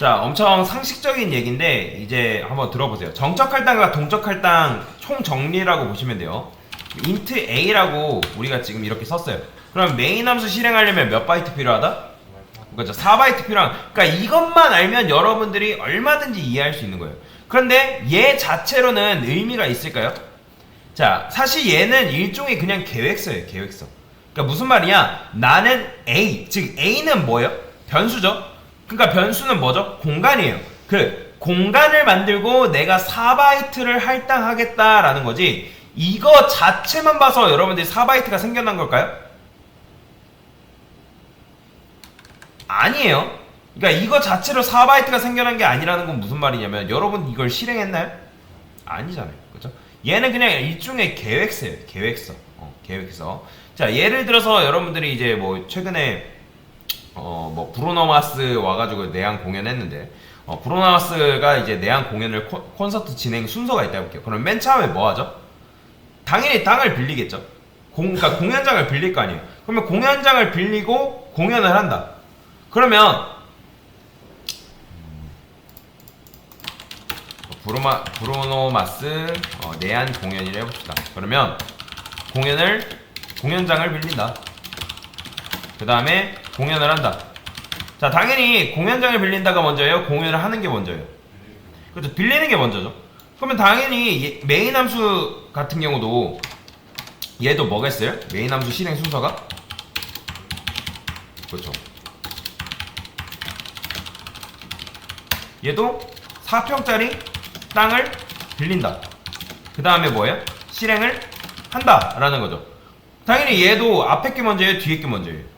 자, 엄청 상식적인 얘기인데 이제 한번 들어보세요. 정적 할당과 동적 할당 총 정리라고 보시면 돼요. int a라고 우리가 지금 이렇게 썼어요. 그럼 메인 함수 실행하려면 몇 바이트 필요하다? 그렇죠. 4바이트 필요한. 그러니까 이것만 알면 여러분들이 얼마든지 이해할 수 있는 거예요. 그런데 얘 자체로는 의미가 있을까요? 자, 사실 얘는 일종의 그냥 계획서예요. 계획서. 그러니까 무슨 말이냐? 나는 A, 즉 A는 뭐예요? 변수죠. 그러니까 변수는 뭐죠? 공간이에요. 그 공간을 만들고 내가 4바이트를 할당하겠다라는 거지. 이거 자체만 봐서 여러분들이 4바이트가 생겨난 걸까요? 아니에요. 그러니까 이거 자체로 4바이트가 생겨난 게 아니라는 건 무슨 말이냐면 여러분 이걸 실행했나요? 아니잖아요. 그렇죠? 얘는 그냥 일종의 계획서예요. 계획서. 계획서. 자, 예를 들어서 여러분들이 이제 뭐 최근에 뭐 브루노 마스 와가지고 내한 공연했는데 브루노 마스가 이제 내한 공연을 콘서트 진행 순서가 있다고 볼게요. 그럼 맨 처음에 뭐 하죠? 당연히 땅을 빌리겠죠. 그러니까 공연장을 빌릴 거 아니에요. 그러면 공연장을 빌리고 공연을 한다. 그러면 브루노 마스 내한 공연이라 해봅시다. 그러면 공연장을 빌린다. 그 다음에 공연을 한다. 자, 당연히 공연장을 빌린다가 먼저예요? 공연을 하는 게 먼저예요? 그렇죠. 빌리는 게 먼저죠. 그러면 당연히 메인 함수 같은 경우도 얘도 뭐겠어요? 메인 함수 실행 순서가? 그렇죠. 얘도 4평짜리 땅을 빌린다. 그 다음에 뭐예요? 실행을 한다 라는 거죠. 당연히 얘도 앞에 게 먼저예요? 뒤에 게 먼저예요?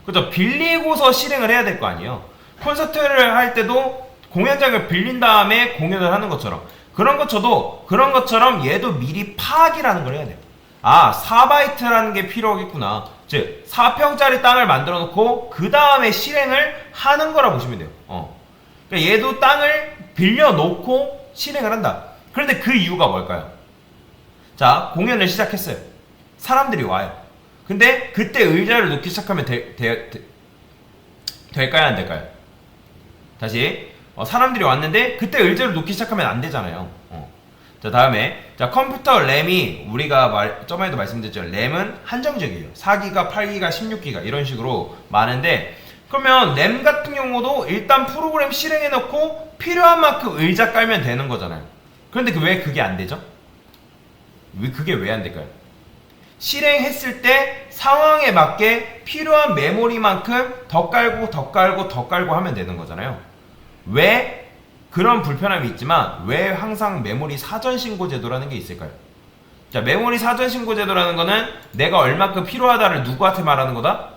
그죠? 빌리고서 실행을 해야 될 거 아니에요. 콘서트를 할 때도 공연장을 빌린 다음에 공연을 하는 것처럼 그런 것처럼 얘도 미리 파악이라는 걸 해야 돼요. 아, 4바이트라는 게 필요하겠구나. 즉 4평짜리 땅을 만들어 놓고 그 다음에 실행을 하는 거라 보시면 돼요. 그러니까 얘도 땅을 빌려 놓고 실행을 한다. 그런데 그 이유가 뭘까요? 자, 공연을 시작했어요. 사람들이 와요. 근데 그때 의자를 놓기 시작하면 될까요? 안 될까요? 다시 사람들이 왔는데 그때 의자를 놓기 시작하면 안 되잖아요. 자, 다음에 자, 컴퓨터 램이 우리가 저번에도 말씀드렸죠. 램은 한정적이에요. 4기가, 8기가, 16기가 이런 식으로 많은데 그러면 램 같은 경우도 일단 프로그램 실행해 놓고 필요한 만큼 의자 깔면 되는 거잖아요. 그런데 왜 그게 안 되죠? 그게 왜 안 될까요? 실행했을 때 상황에 맞게 필요한 메모리만큼 더 깔고 하면 되는 거잖아요. 왜 그런 불편함이 있지만 왜 항상 메모리 사전 신고 제도라는 게 있을까요? 자, 메모리 사전 신고 제도라는 거는 내가 얼마큼 필요하다를 누구한테 말하는 거다?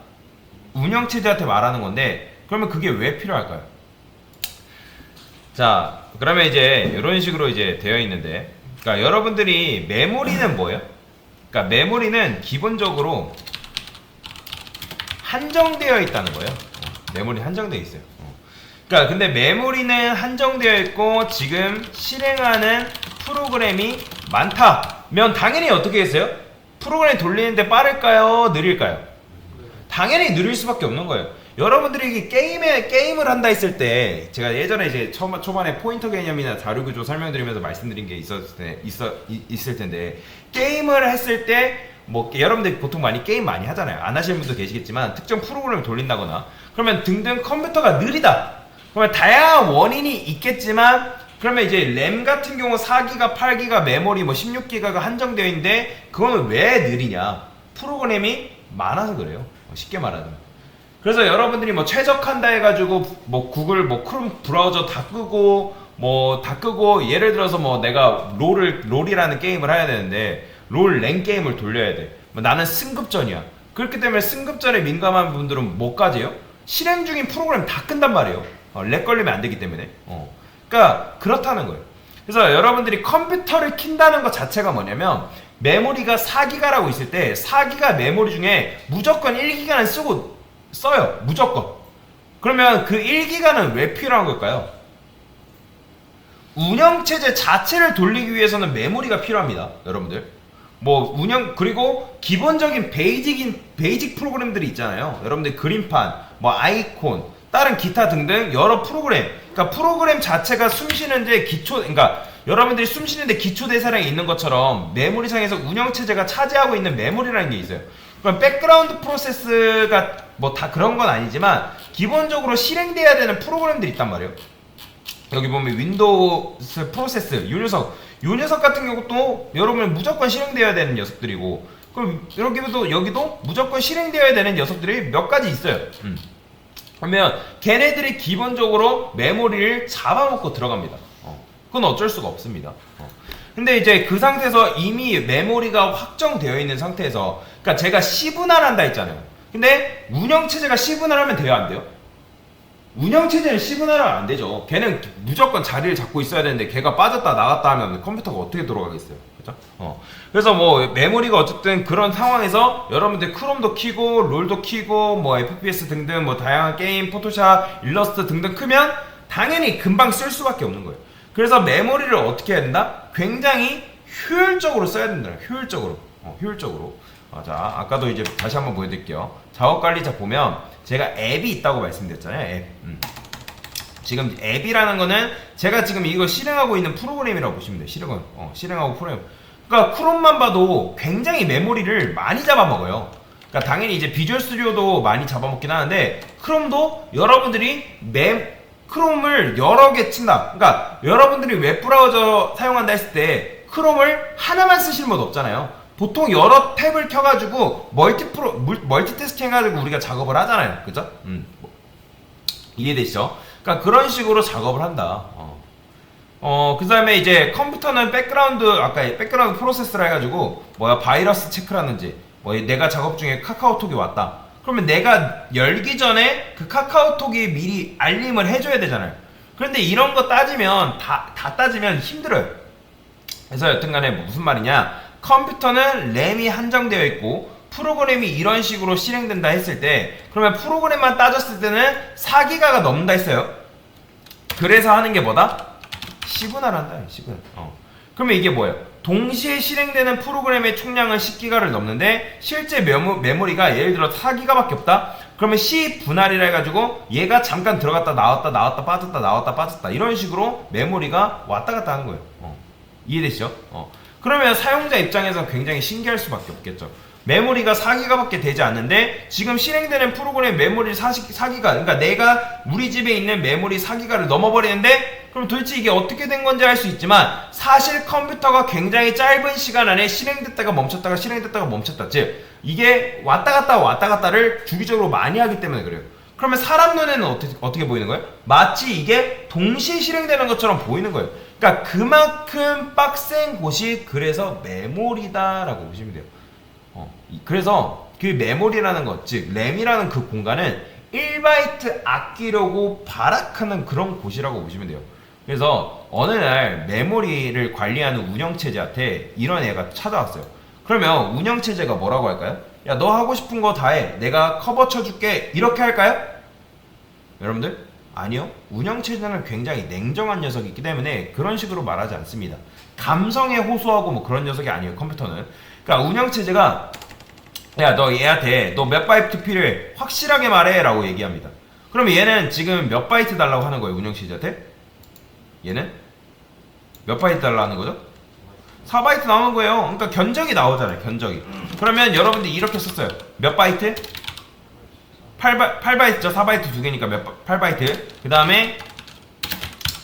운영체제한테 말하는 건데 그러면 그게 왜 필요할까요? 자, 그러면 이제 이런 식으로 이제 되어 있는데 그러니까 여러분들이 메모리는 뭐예요? 그러니까 메모리는 기본적으로 한정되어 있다는 거예요. 메모리 한정되어 있어요. 그러니까 근데 메모리는 한정되어 있고 지금 실행하는 프로그램이 많다면 당연히 어떻게 했어요? 프로그램 돌리는데 빠를까요? 느릴까요? 당연히 느릴 수밖에 없는 거예요. 여러분들이 게임을 한다 했을 때 제가 예전에 이제 초반에 포인터 개념이나 자료구조 설명드리면서 말씀드린 게 있을 텐데 게임을 했을 때 뭐 여러분들 보통 게임 많이 하잖아요. 안 하시는 분도 계시겠지만 특정 프로그램을 돌린다거나 그러면 등등 컴퓨터가 느리다. 그러면 다양한 원인이 있겠지만 그러면 이제 램 같은 경우 4기가, 8기가, 메모리 뭐 16기가가 한정되어 있는데 그거는 왜 느리냐? 프로그램이 많아서 그래요. 쉽게 말하면. 그래서 여러분들이 뭐 최적한다 해가지고 뭐 구글 뭐 크롬 브라우저 다 끄고 예를 들어서 뭐 내가 롤이라는 게임을 해야 되는데 롤 랭 게임을 돌려야 돼. 뭐 나는 승급전이야. 그렇기 때문에 승급전에 민감한 분들은 뭐까지요? 실행 중인 프로그램 다 끈단 말이에요. 렉 걸리면 안 되기 때문에. 그러니까 그렇다는 거예요. 그래서 여러분들이 컴퓨터를 킨다는 것 자체가 뭐냐면 메모리가 4기가라고 있을 때 4기가 메모리 중에 무조건 1기가는 써요. 무조건. 그러면 그 1기가는 왜 필요한 걸까요? 운영체제 자체를 돌리기 위해서는 메모리가 필요합니다. 여러분들. 그리고 기본적인 베이직 프로그램들이 있잖아요. 여러분들 그림판, 뭐 아이콘, 다른 기타 등등 여러 프로그램, 그러니까 프로그램 자체가 숨쉬는데 그러니까 여러분들이 숨쉬는데 기초 대사량이 있는 것처럼 메모리상에서 운영체제가 차지하고 있는 메모리라는 게 있어요. 그럼 백그라운드 프로세스가 뭐 다 그런 건 아니지만 기본적으로 실행돼야 되는 프로그램들이 있단 말이에요. 여기 보면 윈도우스 프로세스, 요 녀석 같은 경우도 여러분 무조건 실행되어야 되는 녀석들이고, 그럼 여기도 무조건 실행되어야 되는 녀석들이 몇 가지 있어요. 그러면 걔네들이 기본적으로 메모리를 잡아먹고 들어갑니다. 그건 어쩔 수가 없습니다. 근데 이제 그 상태에서 이미 메모리가 확정되어 있는 상태에서, 그러니까 제가 시분할한다 했잖아요. 근데 운영체제가 시분할하면 돼요, 안 돼요? 운영체제는 시분할하면 안 되죠. 걔는 무조건 자리를 잡고 있어야 되는데 걔가 빠졌다 나갔다 하면 컴퓨터가 어떻게 돌아가겠어요, 그죠? 그래서 뭐 메모리가 어쨌든 그런 상황에서 여러분들 크롬도 키고 롤도 키고 뭐 FPS 등등 뭐 다양한 게임, 포토샵, 일러스트 등등 크면 당연히 금방 쓸 수밖에 없는 거예요. 그래서 메모리를 어떻게 해야 된다? 굉장히 효율적으로 써야 된다. 효율적으로. 자, 아까도 이제 다시 한번 보여드릴게요. 작업관리자 보면 제가 앱이 있다고 말씀드렸잖아요. 앱. 지금 앱이라는 거는 제가 지금 이거 실행하고 있는 프로그램이라고 보시면 돼요. 실행하고 프로그램. 그러니까 크롬만 봐도 굉장히 메모리를 많이 잡아먹어요. 그러니까 당연히 이제 비주얼 스튜디오도 많이 잡아먹긴 하는데 크롬도 여러분들이 크롬을 여러 개 친다. 그러니까 여러분들이 웹브라우저 사용한다 했을 때 크롬을 하나만 쓰실 분 없잖아요. 보통 여러 탭을 켜가지고 멀티태스킹 해가지고 우리가 작업을 하잖아요. 그죠? 이해되시죠? 그러니까 그런 식으로 작업을 한다. 그 다음에 이제 컴퓨터는 아까 백그라운드 프로세스라 해가지고 바이러스 체크라든지 내가 작업 중에 카카오톡이 왔다. 그러면 내가 열기 전에 그 카카오톡이 미리 알림을 해줘야 되잖아요. 그런데 이런 거 따지면 다 따지면 힘들어요. 그래서 여튼간에 무슨 말이냐, 컴퓨터는 램이 한정되어 있고 프로그램이 이런 식으로 실행된다 했을 때, 그러면 프로그램만 따졌을 때는 4기가가 넘는다 했어요. 그래서 하는 게 뭐다? 시분할한다. 그러면 이게 뭐예요? 동시에 실행되는 프로그램의 총량은 10기가를 넘는데 실제 메모리가 예를 들어 4기가밖에 없다? 그러면 C 분할이라 해가지고 얘가 잠깐 들어갔다 나왔다 빠졌다 나왔다 빠졌다 이런 식으로 메모리가 왔다 갔다 하는 거예요. 이해되시죠? 그러면 사용자 입장에서 굉장히 신기할 수밖에 없겠죠. 메모리가 4기가밖에 되지 않는데 지금 실행되는 프로그램 메모리 4기가, 그러니까 내가 우리 집에 있는 메모리 4기가를 넘어버리는데, 그럼 도대체 이게 어떻게 된 건지 알 수 있지만 사실 컴퓨터가 굉장히 짧은 시간 안에 실행됐다가 멈췄다, 즉 이게 왔다 갔다를 주기적으로 많이 하기 때문에 그래요. 그러면 사람 눈에는 어떻게 보이는 거예요? 마치 이게 동시에 실행되는 것처럼 보이는 거예요. 그러니까 그만큼 빡센 곳이 그래서 메모리다라고 보시면 돼요. 그래서 그 메모리라는 것, 즉 램이라는 그 공간은 1바이트 아끼려고 발악하는 그런 곳이라고 보시면 돼요. 그래서 어느 날 메모리를 관리하는 운영체제한테 이런 애가 찾아왔어요. 그러면 운영체제가 뭐라고 할까요? 야, 너 하고 싶은 거 다 해. 내가 커버 쳐줄게. 이렇게 할까요? 여러분들? 아니요. 운영체제는 굉장히 냉정한 녀석이기 때문에 그런 식으로 말하지 않습니다. 감성에 호소하고 뭐 그런 녀석이 아니에요, 컴퓨터는. 그러니까 운영체제가 야, 너 얘한테 너 몇 바이트 필요해? 확실하게 말해 라고 얘기합니다. 그러면 얘는 지금 몇 바이트 달라고 하는 거예요, 운영체제한테? 얘는 몇 바이트 달라고 하는 거죠? 4바이트 나오는 거예요. 그러니까 견적이 나오잖아요, 견적이. 그러면 여러분들 이렇게 썼어요. 몇 바이트? 8바이트죠. 4바이트 두 개니까 8바이트. 그 다음에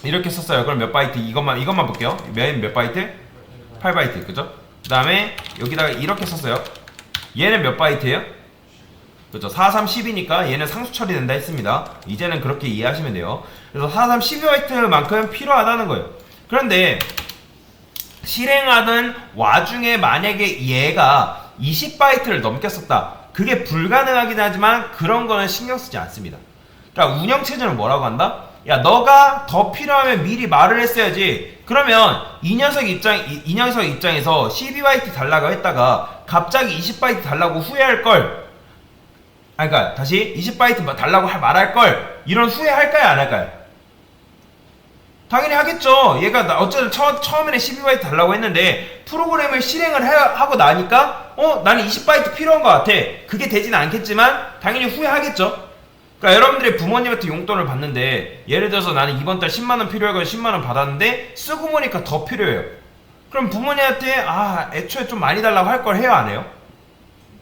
이렇게 썼어요. 그럼 몇 바이트? 이것만 볼게요. 몇 바이트? 8바이트. 그죠? 그 다음에 여기다가 이렇게 썼어요. 얘는 몇 바이트예요? 그죠? 4, 3, 10이니까 얘는 상수 처리된다 했습니다. 이제는 그렇게 이해하시면 돼요. 그래서 4, 3, 12바이트만큼 필요하다는 거예요. 그런데 실행하던 와중에 만약에 얘가 20바이트를 넘겼었다. 그게 불가능하긴 하지만 그런 거는 신경 쓰지 않습니다. 그러니까 운영체제는 뭐라고 한다? 야, 너가 더 필요하면 미리 말을 했어야지. 그러면 이 녀석 입장에서 12바이트 달라고 했다가 갑자기 20바이트 달라고 후회할 걸. 그러니까 다시 20바이트 달라고 말할 걸. 이런 후회할까요, 안 할까요? 당연히 하겠죠. 얘가 어쨌든 처음에는 12바이트 달라고 했는데 프로그램을 실행을 하고 나니까 나는 20바이트 필요한 것 같아. 그게 되진 않겠지만 당연히 후회하겠죠. 그러니까 여러분들이 부모님한테 용돈을 받는데 예를 들어서 나는 이번 달 10만원 필요해가지고 10만원 받았는데 쓰고 보니까 더 필요해요. 그럼 부모님한테 애초에 좀 많이 달라고 할 걸 해요, 안 해요?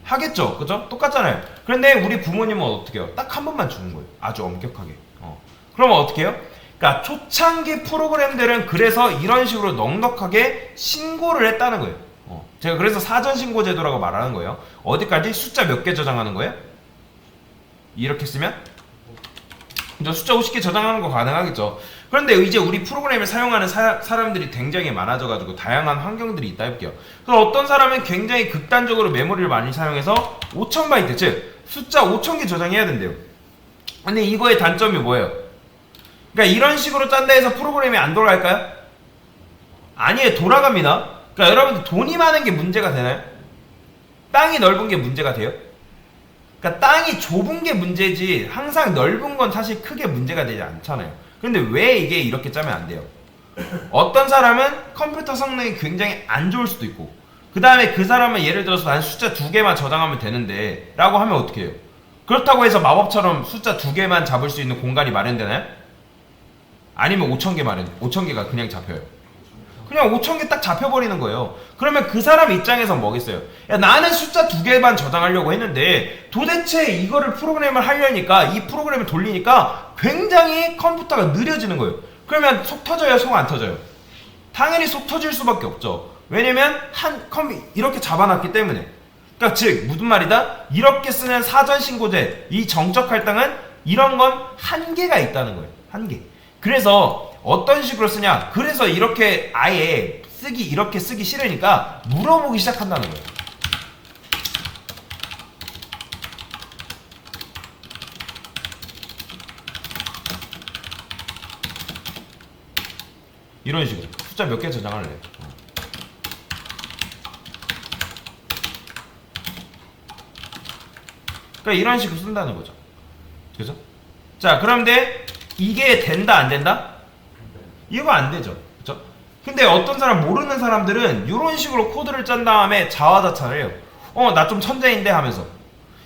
하겠죠, 그죠? 똑같잖아요. 그런데 우리 부모님은 어떻게 해요? 딱 한 번만 주는 거예요, 아주 엄격하게. 그러면 어떻게 해요? 그러니까 초창기 프로그램들은 그래서 이런 식으로 넉넉하게 신고를 했다는 거예요. 제가 그래서 사전 신고 제도라고 말하는 거예요. 어디까지? 숫자 몇 개 저장하는 거예요? 이렇게 쓰면 숫자 50개 저장하는 거 가능하겠죠. 그런데 이제 우리 프로그램을 사용하는 사람들이 굉장히 많아져가지고 다양한 환경들이 있다 해볼게요. 그래서 어떤 사람은 굉장히 극단적으로 메모리를 많이 사용해서 5000바이트, 즉 숫자 5000개 저장해야 된대요. 근데 이거의 단점이 뭐예요? 그러니까 이런 식으로 짠다 해서 프로그램이 안 돌아갈까요? 아니에요, 돌아갑니다. 그러니까 여러분들 돈이 많은 게 문제가 되나요? 땅이 넓은 게 문제가 돼요? 그러니까 땅이 좁은 게 문제지 항상 넓은 건 사실 크게 문제가 되지 않잖아요. 근데 왜 이게 이렇게 짜면 안 돼요? 어떤 사람은 컴퓨터 성능이 굉장히 안 좋을 수도 있고, 그 다음에 그 사람은 예를 들어서 난 숫자 2개만 저장하면 되는데 라고 하면 어떻게 해요? 그렇다고 해서 마법처럼 숫자 2개만 잡을 수 있는 공간이 마련되나요? 아니면 5000개가 그냥 잡혀요. 그냥 5000개 딱 잡혀버리는 거예요. 그러면 그 사람 입장에서 뭐겠어요? 야, 나는 숫자 2개만 저장하려고 했는데 도대체 이거를 프로그램을 하려니까 이 프로그램을 돌리니까 굉장히 컴퓨터가 느려지는 거예요. 그러면 속 터져요, 속 안 터져요? 당연히 속 터질 수밖에 없죠. 왜냐면 이렇게 잡아놨기 때문에. 그러니까 즉 무슨 말이다? 이렇게 쓰는 사전 신고제, 이 정적 할당은 이런 건 한계가 있다는 거예요. 한계. 그래서 어떤 식으로 쓰냐? 그래서 이렇게 아예 이렇게 쓰기 싫으니까 물어보기 시작한다는 거예요. 이런 식으로 숫자 몇 개 저장할래? 그러니까 이런 식으로 쓴다는 거죠. 그죠? 자, 그런데 이게 된다 안 된다? 이거 안 되죠. 그쵸? 근데 어떤 사람 모르는 사람들은 이런 식으로 코드를 짠 다음에 자화자찬을 해요. 나 좀 천재인데 하면서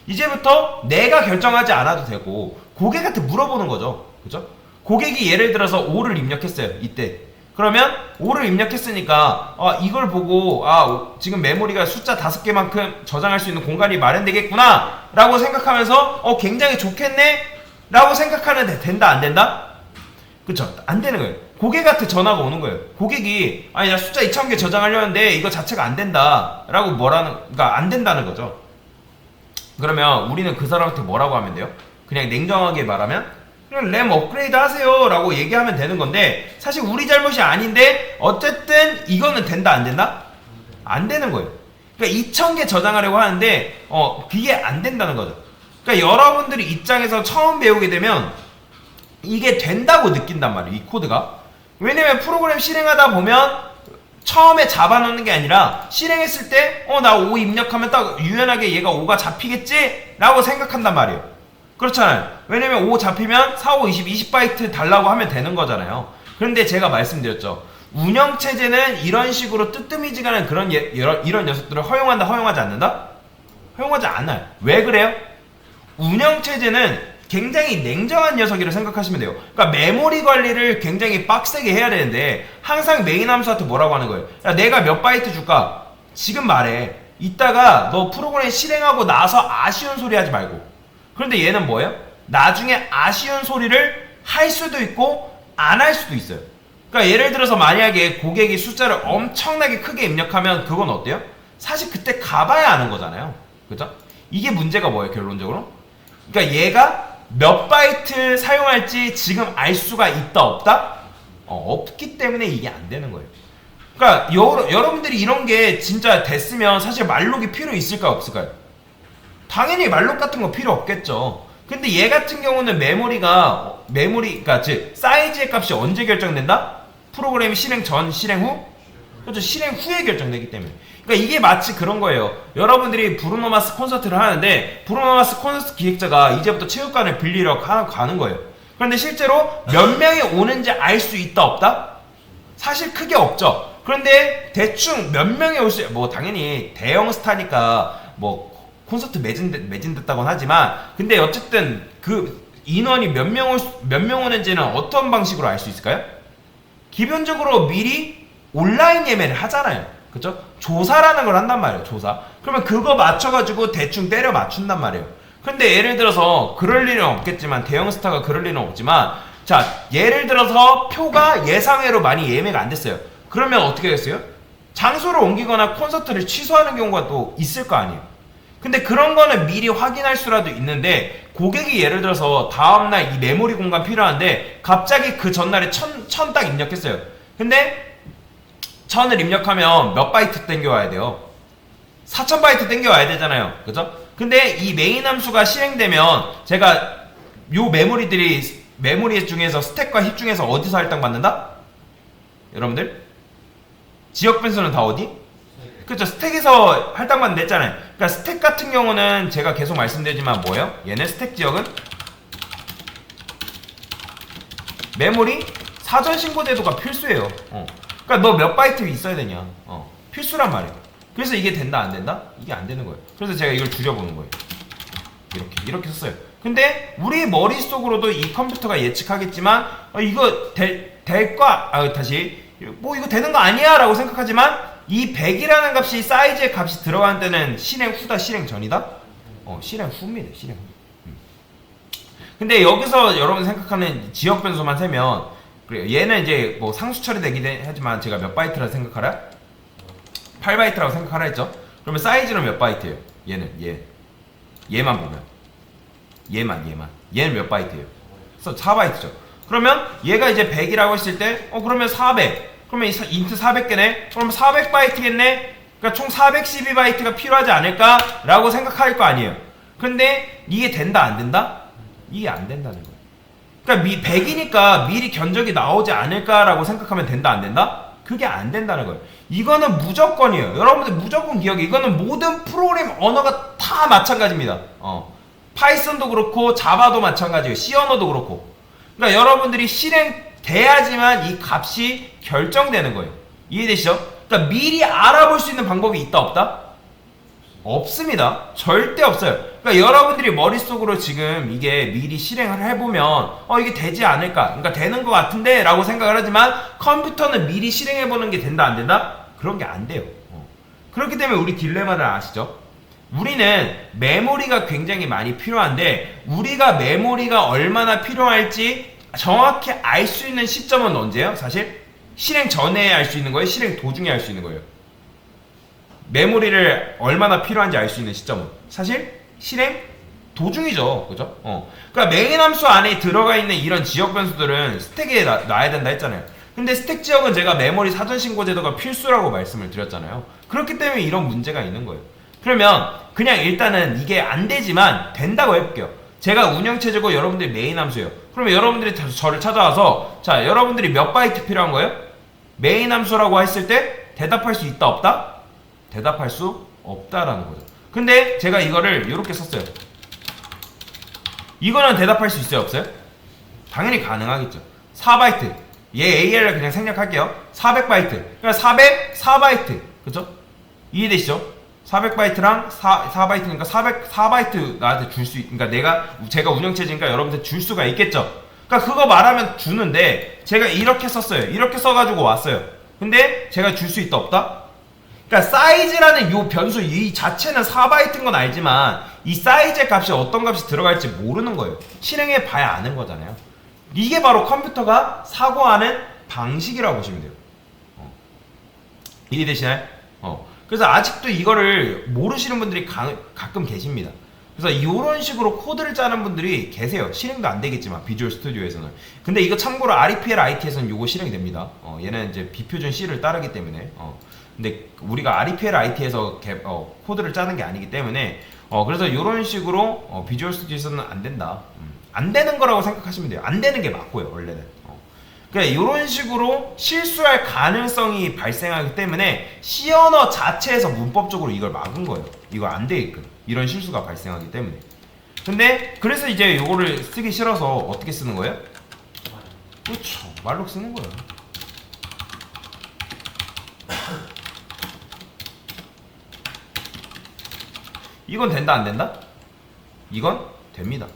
이제부터 내가 결정하지 않아도 되고 고객한테 물어보는 거죠. 그죠? 고객이 예를 들어서 5를 입력했어요. 이때. 그러면 5를 입력했으니까 이걸 보고 지금 메모리가 숫자 5개만큼 저장할 수 있는 공간이 마련되겠구나 라고 생각하면서 굉장히 좋겠네 라고 생각하는데 된다 안 된다? 그쵸? 안 되는 거예요. 고객한테 전화가 오는 거예요. 고객이 아니 나 숫자 2000개 저장하려는데 이거 자체가 안 된다 라고 그러니까 안 된다는 거죠. 그러면 우리는 그 사람한테 뭐라고 하면 돼요? 그냥 냉정하게 말하면 그냥 램 업그레이드 하세요 라고 얘기하면 되는 건데, 사실 우리 잘못이 아닌데 어쨌든 이거는 된다 안 된다? 안 되는 거예요. 그러니까 2000개 저장하려고 하는데 그게 안 된다는 거죠. 그러니까 여러분들이 입장에서 처음 배우게 되면 이게 된다고 느낀단 말이에요, 이 코드가. 왜냐면 프로그램 실행하다 보면 처음에 잡아놓는 게 아니라 실행했을 때 나 5 입력하면 딱 유연하게 얘가 5가 잡히겠지? 라고 생각한단 말이에요. 그렇잖아요. 왜냐면 5 잡히면 4, 5, 20바이트 달라고 하면 되는 거잖아요. 그런데 제가 말씀드렸죠. 운영체제는 이런 식으로 뜨뜨미지근한 이런 녀석들을 허용한다, 허용하지 않는다? 허용하지 않아요. 왜 그래요? 운영체제는 굉장히 냉정한 녀석이라고 생각하시면 돼요. 그러니까 메모리 관리를 굉장히 빡세게 해야 되는데 항상 메인 함수한테 뭐라고 하는 거예요? 야, 내가 몇 바이트 줄까? 지금 말해. 이따가 너 프로그램 실행하고 나서 아쉬운 소리 하지 말고. 그런데 얘는 뭐예요? 나중에 아쉬운 소리를 할 수도 있고 안 할 수도 있어요. 그러니까 예를 들어서 만약에 고객이 숫자를 엄청나게 크게 입력하면 그건 어때요? 사실 그때 가봐야 아는 거잖아요. 그죠? 이게 문제가 뭐예요, 결론적으로? 그러니까 얘가 몇 바이트 사용할지 지금 알 수가 있다 없다? 없기 때문에 이게 안 되는 거예요. 그러니까 여러분들이 이런 게 진짜 됐으면 사실 말록이 필요 있을까요, 없을까요? 당연히 말록 같은 거 필요 없겠죠. 근데 얘 같은 경우는 그러니까 즉 사이즈의 값이 언제 결정된다? 프로그램이 실행 전, 실행 후? 그렇죠. 실행 후에 결정되기 때문에. 그러니까 이게 마치 그런 거예요. 여러분들이 브루노 마스 콘서트를 하는데 브루노 마스 콘서트 기획자가 이제부터 체육관을 빌리러 가는 거예요. 그런데 실제로 몇 명이 오는지 알 수 있다 없다? 사실 크게 없죠. 그런데 대충 몇 명이 뭐 당연히 대형 스타니까 뭐 콘서트 매진됐다고는 하지만, 근데 어쨌든 인원이 몇 명 오는지는 어떤 방식으로 알 수 있을까요? 기본적으로 미리 온라인 예매를 하잖아요. 그쵸? 조사라는 걸 한단 말이에요. 조사. 그러면 그거 맞춰가지고 대충 때려 맞춘단 말이에요. 근데 예를 들어서 그럴 일은 없겠지만, 대형 스타가 그럴 일은 없지만, 자, 예를 들어서 표가 예상외로 많이 예매가 안 됐어요. 그러면 어떻게 됐어요? 장소를 옮기거나 콘서트를 취소하는 경우가 또 있을 거 아니에요. 근데 그런 거는 미리 확인할 수라도 있는데, 고객이 예를 들어서 다음날 이 메모리 공간 필요한데 갑자기 그 전날에 1000 딱 입력했어요. 근데 1000을 입력하면 몇 바이트 땡겨와야 돼요? 4000바이트 땡겨와야 되잖아요. 그죠? 근데 이 메인 함수가 실행되면 제가 요 메모리 중에서 스택과 힙 중에서 어디서 할당받는다? 여러분들? 지역 변수는 다 어디? 그렇죠. 스택에서 할당받는 냈잖아요. 그러니까 스택 같은 경우는 제가 계속 말씀드리지만 뭐예요? 얘는 스택 지역은 메모리 사전 신고 제도가 필수예요. 그러니까 너 몇 바이트 있어야 되냐? 필수란 말이에요. 그래서 이게 된다 안 된다? 이게 안 되는 거예요. 그래서 제가 이걸 줄여보는 거예요. 이렇게 썼어요. 근데 우리 머릿속으로도 이 컴퓨터가 예측하겠지만 이거 다시 뭐 이거 되는 거 아니야 라고 생각하지만 이 100이라는 값이 사이즈의 값이 들어가는 때는 실행 후다 실행 전이다? 실행 후입니다. 실행 후. 근데 여기서 여러분 생각하는 지역 변수만 세면 그래요. 얘는 이제 뭐 상수 처리되긴 하지만 제가 몇 바이트라 생각하라? 8바이트라고 생각하라 했죠? 그러면 사이즈는 몇 바이트예요? 얘만 보면 얘는 몇 바이트예요? 그래서 4바이트죠. 그러면 얘가 이제 100이라고 했을 때 그러면 400 그러면 인트 400개네? 그러면 400바이트겠네? 그러니까 총 412바이트가 필요하지 않을까? 라고 생각할 거 아니에요. 근데 이게 된다 안 된다? 이게 안 된다는 거예요. 그러니까 100이니까 미리 견적이 나오지 않을까라고 생각하면 된다 안 된다? 그게 안 된다는 거예요. 이거는 무조건이에요. 여러분들 무조건 기억해. 이거는 모든 프로그램 언어가 다 마찬가지입니다. 파이썬도 그렇고 자바도 마찬가지예요. C 언어도 그렇고. 그러니까 여러분들이 실행돼야지만 이 값이 결정되는 거예요. 이해되시죠? 그러니까 미리 알아볼 수 있는 방법이 있다 없다? 없습니다. 절대 없어요. 그러니까 여러분들이 머릿속으로 지금 이게 미리 실행을 해보면 이게 되지 않을까? 그러니까 되는 것 같은데? 라고 생각을 하지만 컴퓨터는 미리 실행해보는 게 된다 안 된다? 그런 게 안 돼요. 그렇기 때문에 우리 딜레마를 아시죠? 우리는 메모리가 굉장히 많이 필요한데 우리가 메모리가 얼마나 필요할지 정확히 알 수 있는 시점은 언제예요? 사실 실행 전에 알 수 있는 거예요? 실행 도중에 알 수 있는 거예요? 메모리를 얼마나 필요한지 알 수 있는 시점은 사실 실행 도중이죠. 그죠? 그러니까 메인 함수 안에 들어가 있는 이런 지역 변수들은 스택에 놔야 된다 했잖아요. 근데 스택 지역은 제가 메모리 사전 신고 제도가 필수라고 말씀을 드렸잖아요. 그렇기 때문에 이런 문제가 있는 거예요. 그러면 그냥 일단은 이게 안 되지만 된다고 해볼게요. 제가 운영체제고 여러분들이 메인 함수예요. 그러면 여러분들이 저를 찾아와서 자 여러분들이 몇 바이트 필요한 거예요? 메인 함수라고 했을 때 대답할 수 있다 없다? 대답할 수 없다라는 거죠. 근데 제가 이거를 이렇게 썼어요. 이거는 대답할 수 있어요 없어요? 당연히 가능하겠죠. 4바이트 얘 AR을 그냥 생략할게요. 400바이트 그러니까 404바이트 그쵸? 이해되시죠? 400바이트랑 4바이트니까 4바이트 나한테 줄 수 그러니까 제가 운영체제니까 여러분들 줄 수가 있겠죠. 그러니까 그거 말하면 주는데 제가 이렇게 썼어요. 이렇게 써가지고 왔어요. 근데 제가 줄 수 있다 없다? 그러니까 사이즈라는 요 변수 이 자체는 4바이트인 건 알지만 이 사이즈의 값이 어떤 값이 들어갈지 모르는 거예요. 실행해 봐야 아는 거잖아요. 이게 바로 컴퓨터가 사고하는 방식이라고 보시면 돼요. 이해되시나요? 그래서 아직도 이거를 모르시는 분들이 가끔 계십니다. 그래서 이런 식으로 코드를 짜는 분들이 계세요. 실행도 안 되겠지만 비주얼 스튜디오에서는. 근데 이거 참고로 REPL IT에서는 이거 실행이 됩니다. 얘는 이제 비표준 C를 따르기 때문에. 근데 우리가 REPL IT에서 코드를 짜는 게 아니기 때문에 그래서 이런 식으로 비주얼 스튜디오에서는 안 된다. 안 되는 거라고 생각하시면 돼요. 안 되는 게 맞고요, 원래는. 그러니까 이런 식으로 실수할 가능성이 발생하기 때문에 C 언어 자체에서 문법적으로 이걸 막은 거예요. 이거 안 되게끔. 이런 실수가 발생하기 때문에. 근데 그래서 이제 이거를 쓰기 싫어서 어떻게 쓰는 거예요? 그렇죠. 말로 쓰는 거예요. 이건 된다 안 된다? 이건 됩니다.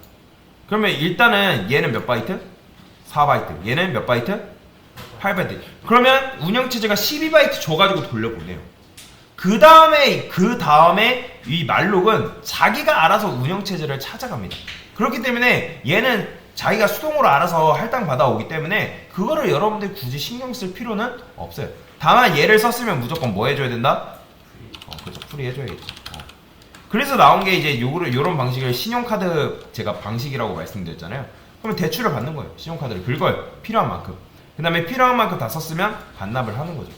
그러면 일단은 얘는 몇 바이트? 4바이트. 얘는 몇 바이트? 8바이트. 그러면 운영체제가 12바이트 줘가지고 돌려보내요. 그 다음에 이 말록은 자기가 알아서 운영체제를 찾아갑니다. 그렇기 때문에 얘는 자기가 수동으로 알아서 할당 받아오기 때문에 그거를 여러분들이 굳이 신경 쓸 필요는 없어요. 다만 얘를 썼으면 무조건 뭐 해줘야 된다? 그렇죠. 풀이 해줘야겠죠. 그래서 나온 게 이제 요런 방식을 신용카드 제가 방식이라고 말씀드렸잖아요. 그러면 대출을 받는 거예요. 신용카드를 긁어요. 필요한 만큼. 그 다음에 필요한 만큼 다 썼으면 반납을 하는 거죠.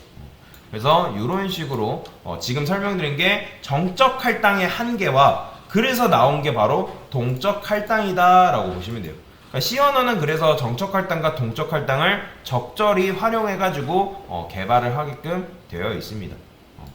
그래서 이런 식으로 지금 설명드린 게 정적 할당의 한계와 그래서 나온 게 바로 동적 할당이다 라고 보시면 돼요. 그러니까 C언어는 그래서 정적 할당과 동적 할당을 적절히 활용해 가지고 개발을 하게끔 되어 있습니다.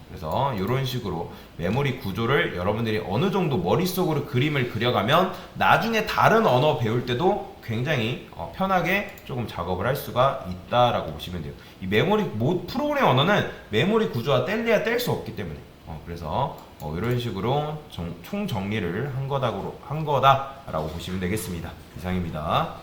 그래서 이런 식으로 메모리 구조를 여러분들이 어느 정도 머릿속으로 그림을 그려가면 나중에 다른 언어 배울 때도 굉장히 편하게 조금 작업을 할 수가 있다라고 보시면 돼요. 이 프로그램 언어는 메모리 구조와 뗄래야 뗄 수 없기 때문에 그래서 이런 식으로 총 정리를 한 거다라고 보시면 되겠습니다. 이상입니다.